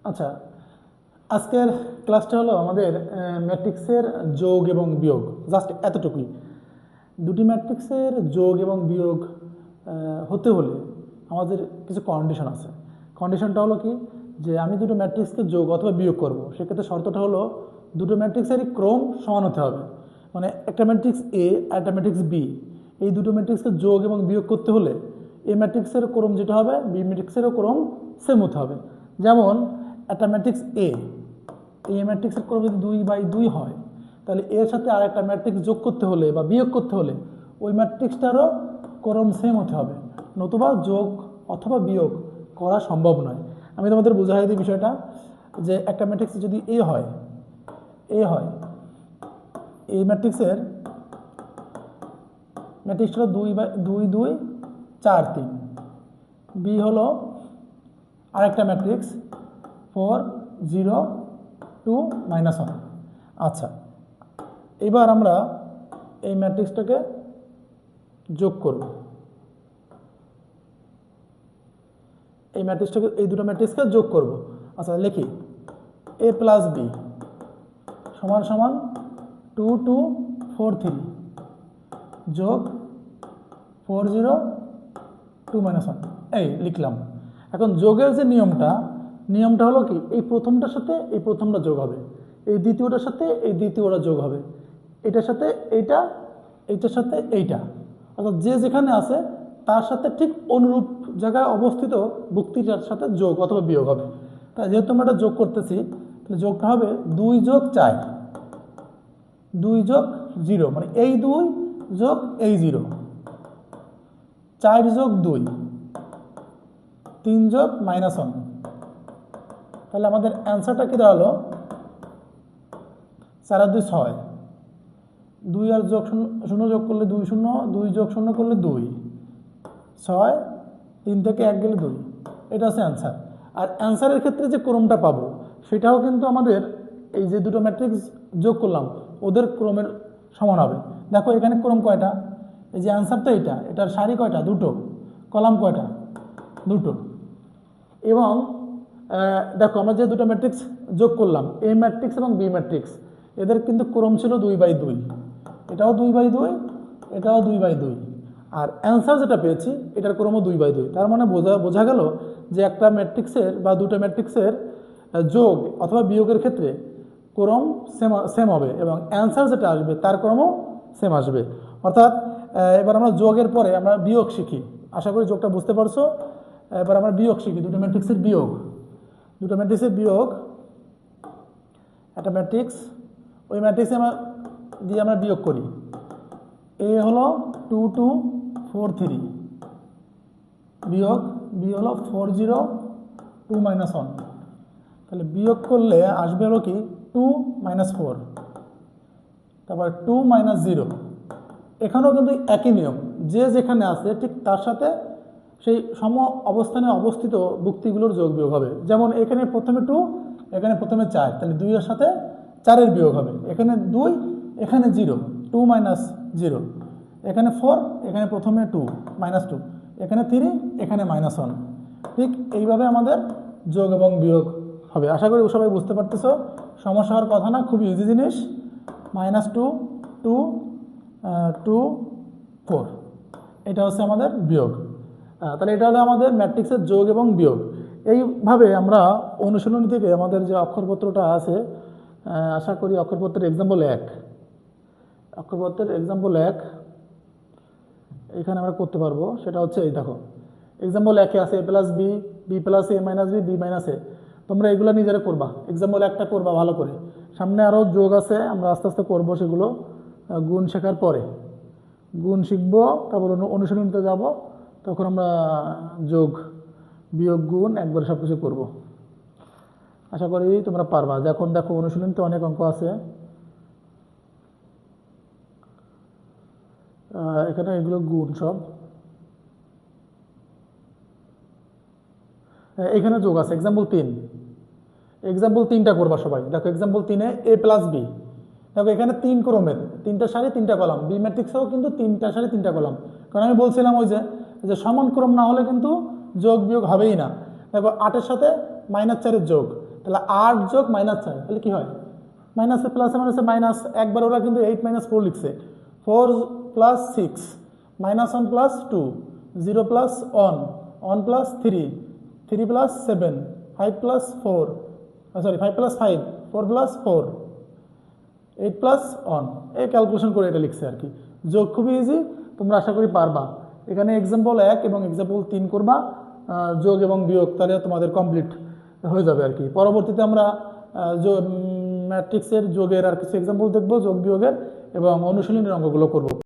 আচ্ছা, আজকের ক্লাসটা হলো আমাদের ম্যাট্রিক্সের যোগ এবং বিয়োগ, জাস্ট এতটুকুই। দুটি ম্যাট্রিক্সের যোগ এবং বিয়োগ হতে হলে আমাদের কিছু কন্ডিশন আছে। কন্ডিশনটা হলো কি, যে আমি দুটো ম্যাট্রিক্সকে যোগ অথবা বিয়োগ করব, সেক্ষেত্রে শর্তটা হলো দুটো ম্যাট্রিক্সেরই ক্রম সমান হতে হবে। মানে একটা ম্যাট্রিক্স এ আর একটা ম্যাট্রিক্স বি, এই দুটো ম্যাট্রিক্সকে যোগ এবং বিয়োগ করতে হলে এ ম্যাট্রিক্সের ক্রম যেটা হবে বি ম্যাট্রিক্সেরও ক্রম সেম হতে হবে। যেমন একটা ম্যাট্রিক্স এই ম্যাট্রিক্সের ক্রম যদি 2/2 হয়, তাহলে এর সাথে আর একটা ম্যাট্রিক্স যোগ করতে হলে বা বিয়োগ করতে হলে ওই ম্যাট্রিক্সটারও ক্রম সেম হতে হবে, নতুবা যোগ অথবা বিয়োগ করা সম্ভব নয়। আমি তোমাদের বোঝাই দিই বিষয়টা, যে একটা ম্যাট্রিক্স যদি এ হয় এই ম্যাট্রিক্সটা 2/2 4 3, বি হলো আরেকটা ম্যাট্রিক্স 4 0 2 -1। আচ্ছা, এবার আমরা এই ম্যাট্রিক্সটাকে যোগ করব, এই দুটো ম্যাট্রিক্সকে যোগ করব। আচ্ছা, লিখি a প্লাস বি সমান সমান 2 2 4 3 যোগ 4 0 2 -1, এই লিখলাম। এখন যোগের যে নিয়মটা হলো কি, এই প্রথমটার সাথে এই প্রথমটা যোগ হবে, এই দ্বিতীয়টার সাথে এই দ্বিতীয়টা যোগ হবে, এটার সাথে এইটার সাথে এইটা, অর্থাৎ যে যেখানে আছে তার সাথে ঠিক অনুরূপ জায়গায় অবস্থিত ভুক্তিটার সাথে যোগ অথবা বিয়োগ হবে। তাই যেহেতু আমরা এটা যোগ করতেছি, তাহলে যোগটা হবে 2 যোগ 4 2 যোগ 0, মানে এই 2 যোগ এই 0, 4 যোগ 2 3 যোগ -1। তাহলে আমাদের অ্যান্সারটা কি দাঁড়ালো 4 আর 2 6, 2 আর যোগ 0 যোগ করলে 2 0, 2 যোগ 0 করলে 2 6, 3 থেকে 1 গেলে 2, এটা হচ্ছে অ্যান্সার। আর অ্যান্সারের ক্ষেত্রে যে ক্রমটা পাবো সেটাও কিন্তু আমাদের এই যে দুটো ম্যাট্রিক্স যোগ করলাম ওদের ক্রমের সমান হবে। দেখো এখানে ক্রম কয়টা, এই যে অ্যান্সার তো এটার সারি কয়টা, দুটো, কলাম কয়টা, দুটো। এবং দেখো আমরা যে দুটো ম্যাট্রিক্স যোগ করলাম, এ ম্যাট্রিক্স এবং বি ম্যাট্রিক্স, এদের কিন্তু ক্রম ছিল 2/2, এটাও 2/2, এটাও 2/2, আর অ্যান্সার যেটা পেয়েছি এটার ক্রমও 2/2। তার মানে বোঝা গেল যে একটা ম্যাট্রিক্সের বা দুটো ম্যাট্রিক্সের যোগ অথবা বিয়োগের ক্ষেত্রে ক্রম সেম হবে এবং অ্যান্সার যেটা আসবে তার ক্রমও সেম আসবে। অর্থাৎ এবার আমরা যোগের পরে আমরা বিয়োগ শিখি, আশা করি যোগটা বুঝতে পারছো। এবার আমরা বিয়োগ শিখি, দুটো ম্যাট্রিক্সের বিয়োগ। একটা ম্যাট্রিক্স, ওই ম্যাট্রিক্সে দিয়ে আমরা বিয়োগ করি। এ হলো 2 2 4 3 বিয়োগ বি হলো 4 0 2 -1। তাহলে বিয়োগ করলে আসবে হলো কি 2 -4, তারপর 2 -0। এখানেও কিন্তু একই নিয়ম, যে যেখানে আছে ঠিক তার সাথে সেই সম অবস্থানে অবস্থিত ভুক্তিগুলোর যোগ বিয়োগ হবে। যেমন এখানে প্রথমে 2, এখানে প্রথমে 4, তাহলে 2 এর সাথে 4 এর বিয়োগ হবে। এখানে 2, এখানে 0 2 -0, এখানে 4, এখানে প্রথমে 2 -2, এখানে 3, এখানে -1। ঠিক এইভাবে আমাদের যোগ এবং বিয়োগ হবে। আশা করি সবাই বুঝতে পারতেছো, সমস্যা হওয়ার কথা না, খুবই ইজি জিনিস। -2 2 2 4, এটা হচ্ছে আমাদের বিয়োগ। তাহলে এটা হলো আমাদের ম্যাট্রিক্সের যোগ এবং বিয়োগ। এইভাবে আমরা অনুশীলনী থেকে আমাদের যে অক্ষরপত্রটা আছে, আশা করি অক্ষরপত্রের এক্সাম্পল 1 এখানে আমরা করতে পারবো। সেটা হচ্ছে এই দেখো, এক্সাম্পল 1 আছে a plus B, B plus A minus B, B minus A. তোমরা এগুলো নিজেরা করবা, এক্সাম্পল 1টা করবা ভালো করে। সামনে আরও যোগ আছে, আমরা আস্তে আস্তে করবো সেগুলো, গুণ শেখার পরে গুণ শিখবো, তারপর অনুশীলনীতে যাব, তখন আমরা যোগ বিয়োগ গুণ একবারে সব কিছু করবো। আশা করি তোমরা পারবা। দেখো অনুশীলনীতে অনেক অঙ্ক আছে, এখানে এগুলো গুণ সব, এখানে যোগ আছে। এক্সাম্পল 3টা করবা সবাই। দেখো এক্সাম্পল 3-এ a প্লাস বি, দেখো এখানে 3 ক্রমের, 3টা সারি 3টা কলাম, বি ম্যাট্রিক্সেও কিন্তু 3টা সারি 3টা কলাম। কারণ আমি বলছিলাম ওই যে সমান ক্রম না হলে কিন্তু যোগ বিয়োগ হবেই না। দেখো 8-এর সাথে -4-এর যোগ, তাহলে 8 যোগ -4 তাহলে কি হয় মাইনাসে প্লাসে মাইনাসে মাইনাস, একবার ওরা কিন্তু 8 - 4 লিখছে। 4 + 6 -1 + 2 0 + 1 1 + 3 3 + 7 5 + 4 সরি 5 + 5 4 + 4 8 + 1 এই ক্যালকুলেশন করে এটা লিখছে আর কি। যোগ খুবই ইজি, তোমরা আশা করি পারবা। এখানে এক্সাম্পল 1 এবং এক্সাম্পল 3 করবা, যোগ এবং বিয়োগ, তাহলে তোমাদের কমপ্লিট হয়ে যাবে আর কি। পরবর্তীতে আমরা ম্যাট্রিক্সের যোগের আর কিছু এক্সাম্পল দেখবো, যোগ বিয়োগের, এবং অনুশীলনের অঙ্কগুলো করব।